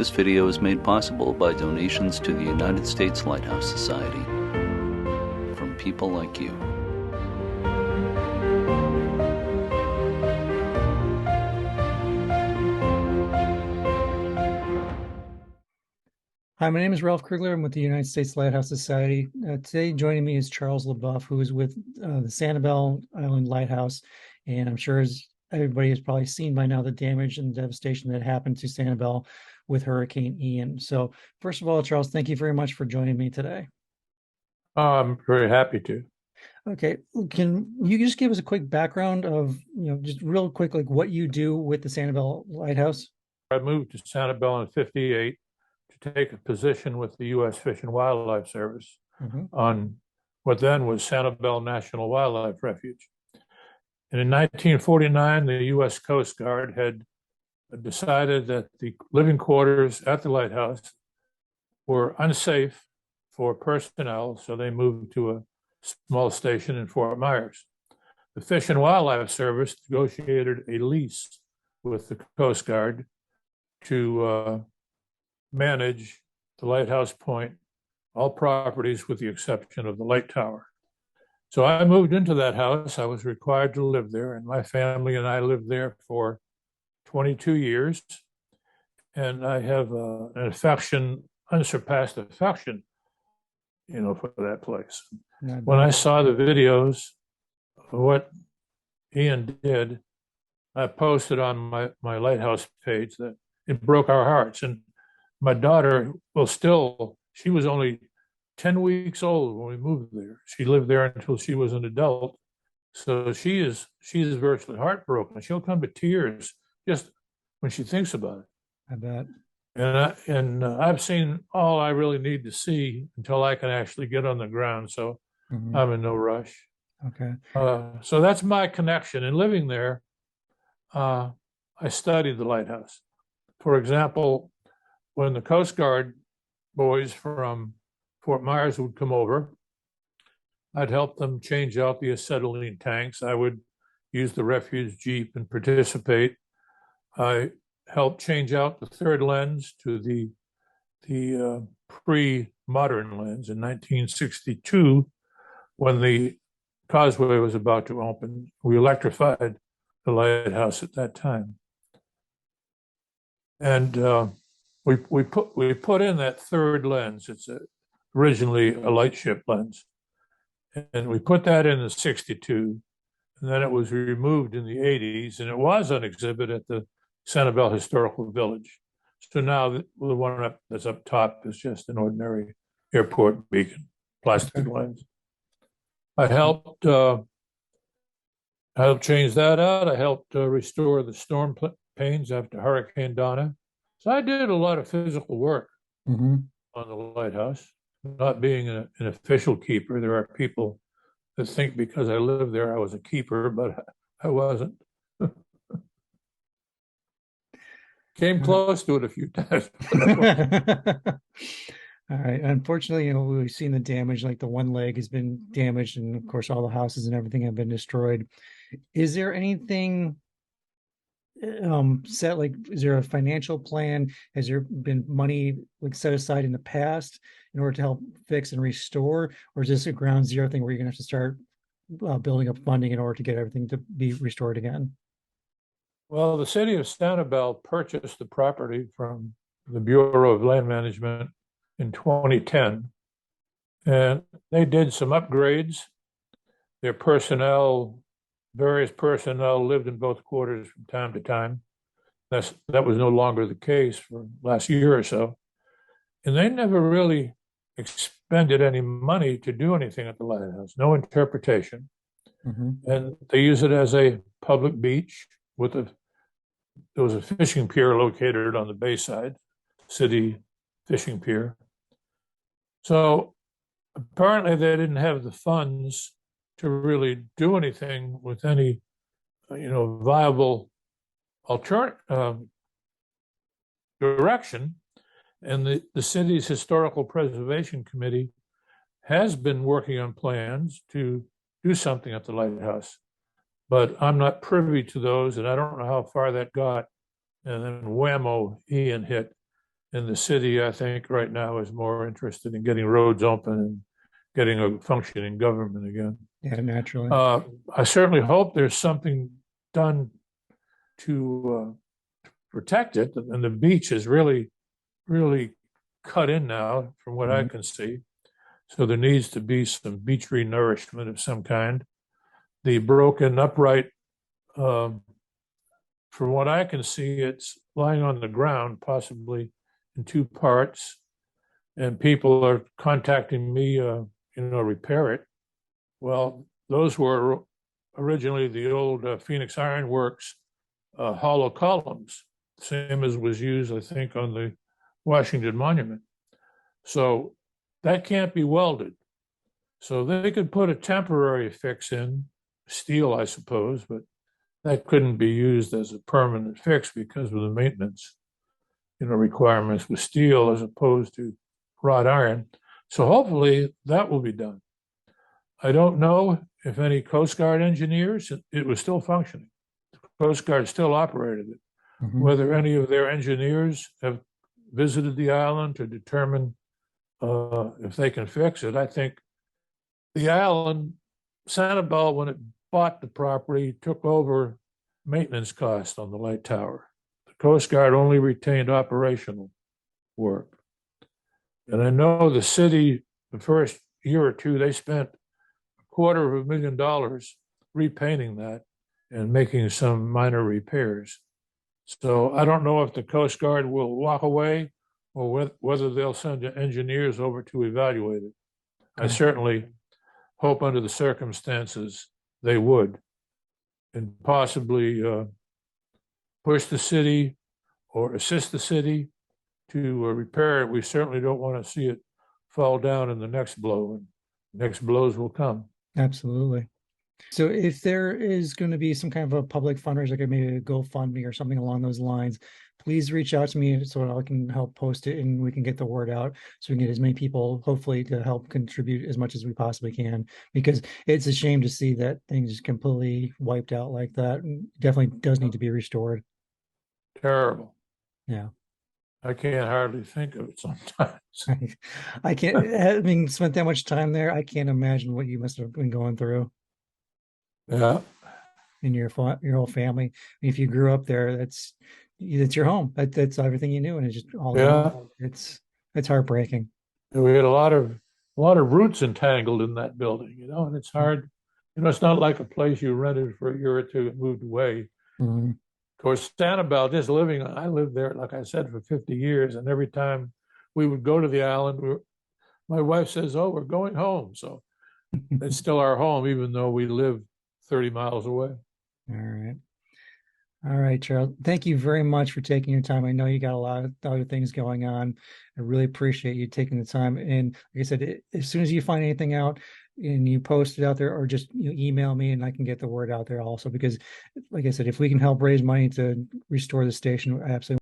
This video is made possible by donations to the United States Lighthouse Society from people like you. Hi, my name is Ralph Krugler. I'm with the United States Lighthouse Society. Today joining me is Charles LeBuff, who is with the Sanibel Island Lighthouse. And I'm sure as everybody has probably seen by now the damage and devastation that happened to Sanibel with Hurricane Ian. So first of all, Charles, thank you very much for joining me today. I'm very happy to. Okay, can you just give us a quick background of, just real quick, like what you do with the Sanibel Lighthouse? I moved to Sanibel in '58 to take a position with the U.S. Fish and Wildlife Service on what then was Sanibel National Wildlife Refuge. And in 1949, the U.S. Coast Guard had decided that the living quarters at the lighthouse were unsafe for personnel, so they moved to a small station in Fort Myers. The Fish and Wildlife Service negotiated a lease with the Coast Guard to manage the lighthouse point, all properties with the exception of the light tower. So I moved into that house. I was required to live there, and my family and I lived there for 22 years. And I have an affection, unsurpassed affection, for that place. When I saw the videos of what Ian did, I posted on my lighthouse page that it broke our hearts. And my daughter, she was only 10 weeks old when we moved there. She lived there until she was an adult. So she is virtually heartbroken. She'll come to tears just when she thinks about it. I bet. And I've seen all I really need to see until I can actually get on the ground. So I'm in no rush. Okay. So that's my connection. And living there, I studied the lighthouse. For example, when the Coast Guard boys from Fort Myers would come over, I'd help them change out the acetylene tanks. I would use the refuge jeep and participate. I helped change out the third lens to the pre-modern lens in 1962 when the causeway was about to open. We electrified the lighthouse at that time. And we put in that third lens. It's originally a lightship lens. And we put that in the 62, and then it was removed in the 80s, and it was on exhibit at the Sanibel Historical Village. So now the one that's up top is just an ordinary airport beacon, plastic lens. I helped change that out. I helped restore the storm panes after Hurricane Donna. So I did a lot of physical work on the lighthouse. Not being an official keeper, there are people that think because I lived there I was a keeper, but I wasn't. Came close to it a few times. All right. Unfortunately, we've seen the damage, like the one leg has been damaged, and of course all the houses and everything have been destroyed. Is there anything set, like, is there a financial plan? Has there been money set aside in the past in order to help fix and restore, or is this a ground zero thing where you're gonna have to start building up funding in order to get everything to be restored again? Well, the city of Sanibel purchased the property from the Bureau of Land Management in 2010, and they did some upgrades. Their various personnel lived in both quarters from time to time. That was no longer the case for the last year or so. And they never really expended any money to do anything at the lighthouse, no interpretation. And they use it as a public beach there was a fishing pier located on the bayside, city fishing pier. So apparently they didn't have the funds to really do anything with any, viable direction. And the city's Historical Preservation Committee has been working on plans to do something at the lighthouse. But I'm not privy to those, and I don't know how far that got. And then whammo, Ian hit. And the city, I think, right now is more interested in getting roads open and getting a functioning government again. Yeah, naturally. I certainly hope there's something done to protect it. And the beach is really, really cut in now, from what I can see. So there needs to be some beach renourishment of some kind. The broken upright, from what I can see, it's lying on the ground, possibly in two parts, and people are contacting me, repair it. Well, those were originally the old Phoenix Iron Works hollow columns, same as was used, I think, on the Washington Monument. So that can't be welded. So they could put a temporary fix in, steel, I suppose, but that couldn't be used as a permanent fix because of the maintenance, requirements with steel as opposed to wrought iron. So hopefully that will be done. I don't know if any Coast Guard engineers, it was still functioning. The Coast Guard still operated it. Whether any of their engineers have visited the island to determine if they can fix it. I think the island, Sanibel, when it bought the property, took over maintenance costs on the light tower. The Coast Guard only retained operational work. And I know the city, the first year or two, they spent $250,000 repainting that and making some minor repairs. So I don't know if the Coast Guard will walk away or whether they'll send engineers over to evaluate it. I certainly hope under the circumstances they would, and possibly push the city or assist the city to repair it. We certainly don't want to see it fall down in the next blow, and next blows will come. Absolutely. So if there is going to be some kind of a public fundraiser, like maybe a GoFundMe or something along those lines, please reach out to me so I can help post it and we can get the word out so we can get as many people, hopefully, to help contribute as much as we possibly can, because it's a shame to see that things just completely wiped out like that. And definitely does need to be restored. Terrible. Yeah. I can't hardly think of it sometimes. I can't, having spent that much time there, I can't imagine what you must have been going through. Yeah. And your whole family. If you grew up there, that's your home. That's everything you knew, and it's just all gone. It's heartbreaking. We had a lot of roots entangled in that building, and it's hard. It's not like a place you rented for a year or two and moved away. Of course, Sanibel, I lived there, like I said, for 50 years, and every time we would go to the island, my wife says, "Oh, we're going home." So it's still our home, even though we live 30 miles away. All right, Charles. Thank you very much for taking your time. I know you got a lot of other things going on. I really appreciate you taking the time. And like I said, as soon as you find anything out and you post it out there, or just email me and I can get the word out there also, because like I said, if we can help raise money to restore the station, I absolutely